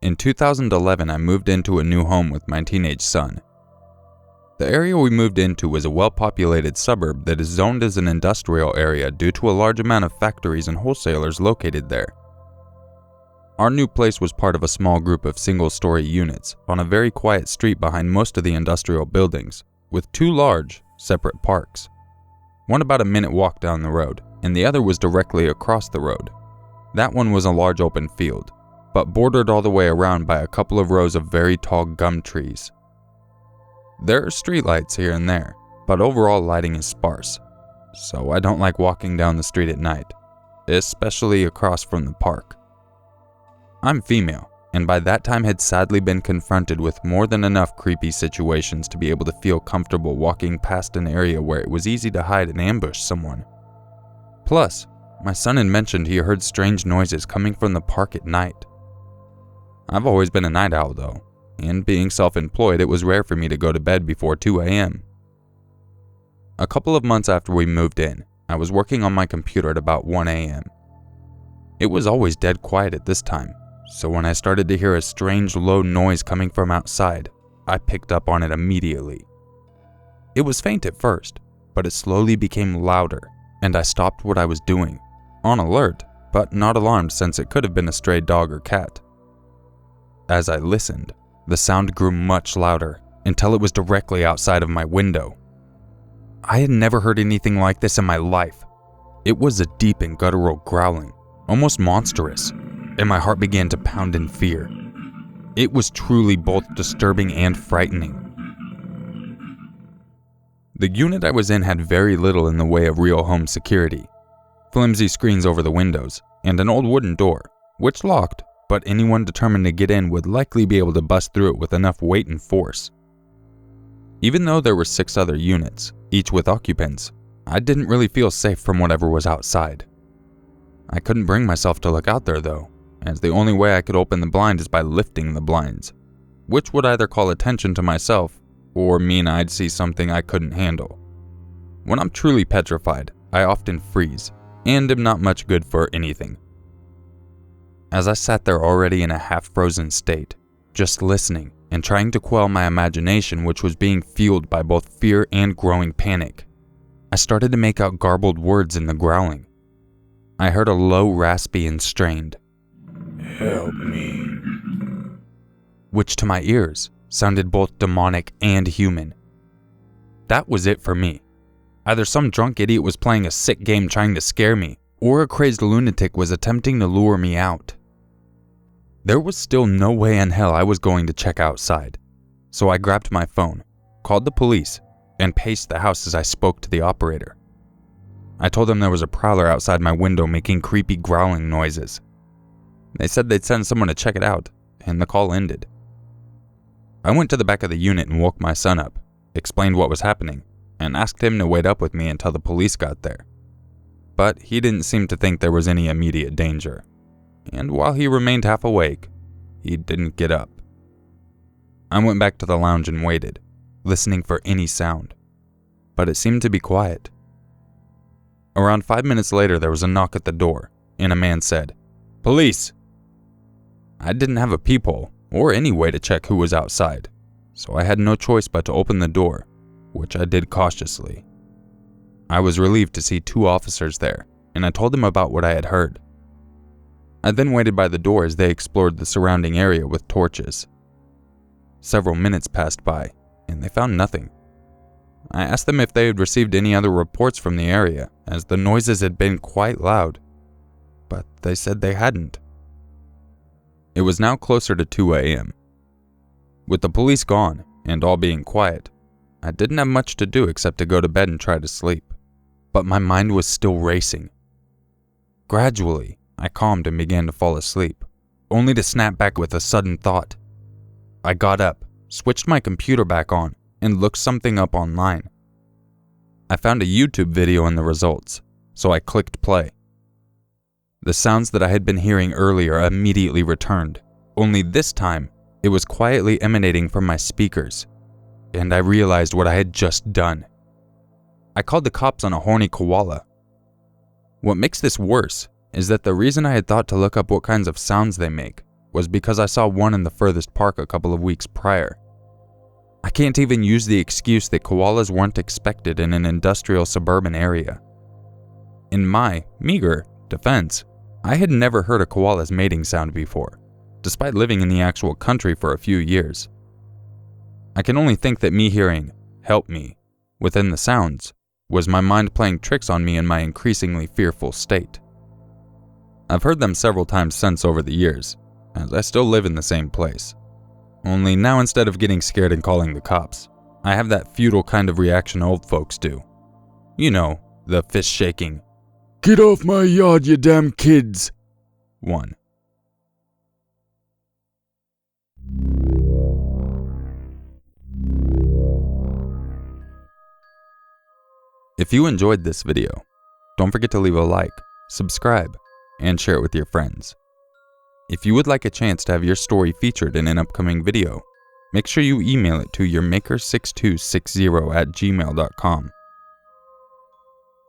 In 2011, I moved into a new home with my teenage son. The area we moved into was a well-populated suburb that is zoned as an industrial area due to a large amount of factories and wholesalers located there. Our new place was part of a small group of single-story units on a very quiet street behind most of the industrial buildings, with two large, separate parks. One about a minute walk down the road, and the other was directly across the road. That one was a large open field, but bordered all the way around by a couple of rows of very tall gum trees. There are streetlights here and there, but overall lighting is sparse, so I don't like walking down the street at night, especially across from the park. I'm female, and by that time had sadly been confronted with more than enough creepy situations to be able to feel comfortable walking past an area where it was easy to hide and ambush someone. Plus, my son had mentioned he heard strange noises coming from the park at night. I've always been a night owl though, and being self-employed, it was rare for me to go to bed before 2 a.m. A couple of months after we moved in, I was working on my computer at about 1 a.m. It was always dead quiet at this time, so when I started to hear a strange low noise coming from outside, I picked up on it immediately. It was faint at first, but it slowly became louder, and I stopped what I was doing, on alert, but not alarmed since it could have been a stray dog or cat. As I listened, the sound grew much louder until it was directly outside of my window. I had never heard anything like this in my life. It was a deep and guttural growling, almost monstrous, and my heart began to pound in fear. It was truly both disturbing and frightening. The unit I was in had very little in the way of real home security. Flimsy screens over the windows, and an old wooden door, which locked, but anyone determined to get in would likely be able to bust through it with enough weight and force. Even though there were 6 other units, each with occupants, I didn't really feel safe from whatever was outside. I couldn't bring myself to look out there though, as the only way I could open the blind is by lifting the blinds, which would either call attention to myself or mean I'd see something I couldn't handle. When I'm truly petrified, I often freeze, and am not much good for anything. As I sat there already in a half-frozen state, just listening and trying to quell my imagination, which was being fueled by both fear and growing panic, I started to make out garbled words in the growling. I heard a low, raspy, and strained, "Help me," which to my ears sounded both demonic and human. That was it for me. Either some drunk idiot was playing a sick game trying to scare me, or a crazed lunatic was attempting to lure me out. There was still no way in hell I was going to check outside, so I grabbed my phone, called the police, and paced the house as I spoke to the operator. I told them there was a prowler outside my window making creepy growling noises. They said they'd send someone to check it out, and the call ended. I went to the back of the unit and woke my son up, explained what was happening, and asked him to wait up with me until the police got there. But he didn't seem to think there was any immediate danger, and while he remained half awake, he didn't get up. I went back to the lounge and waited, listening for any sound, but it seemed to be quiet. Around 5 minutes later, there was a knock at the door, and a man said, "Police!" I didn't have a peephole or any way to check who was outside, so I had no choice but to open the door, which I did cautiously. I was relieved to see 2 officers there, and I told them about what I had heard. I then waited by the door as they explored the surrounding area with torches. Several minutes passed by, and they found nothing. I asked them if they had received any other reports from the area, as the noises had been quite loud, but they said they hadn't. It was now closer to 2 a.m. With the police gone, and all being quiet, I didn't have much to do except to go to bed and try to sleep, but my mind was still racing. Gradually, I calmed and began to fall asleep, only to snap back with a sudden thought. I got up, switched my computer back on, and looked something up online. I found a YouTube video in the results, so I clicked play. The sounds that I had been hearing earlier immediately returned, only this time, it was quietly emanating from my speakers, and I realized what I had just done. I called the cops on a horny koala. What makes this worse is that the reason I had thought to look up what kinds of sounds they make was because I saw one in the furthest park a couple of weeks prior. I can't even use the excuse that koalas weren't expected in an industrial suburban area. In my meager defense, I had never heard a koala's mating sound before, despite living in the actual country for a few years. I can only think that me hearing, "help me," within the sounds, was my mind playing tricks on me in my increasingly fearful state. I've heard them several times since over the years, as I still live in the same place. Only now instead of getting scared and calling the cops, I have that futile kind of reaction old folks do. You know, the fist shaking, "Get off my yard, you damn kids!" one. If you enjoyed this video, don't forget to leave a like, subscribe, and share it with your friends. If you would like a chance to have your story featured in an upcoming video, make sure you email it to urmaker6260@gmail.com.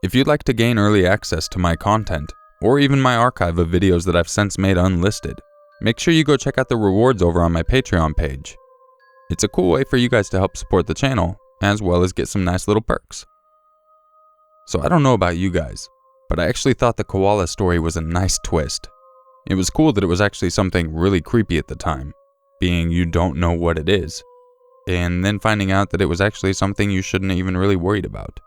If you'd like to gain early access to my content, or even my archive of videos that I've since made unlisted, make sure you go check out the rewards over on my Patreon page. It's a cool way for you guys to help support the channel, as well as get some nice little perks. So I don't know about you guys, but I actually thought the koala story was a nice twist. It was cool that it was actually something really creepy at the time, being you don't know what it is, and then finding out that it was actually something you shouldn't even really worried about.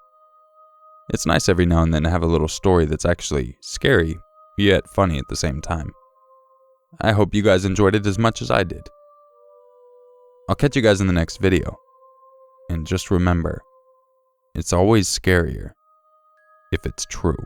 It's nice every now and then to have a little story that's actually scary, yet funny at the same time. I hope you guys enjoyed it as much as I did. I'll catch you guys in the next video, and just remember, it's always scarier if it's true.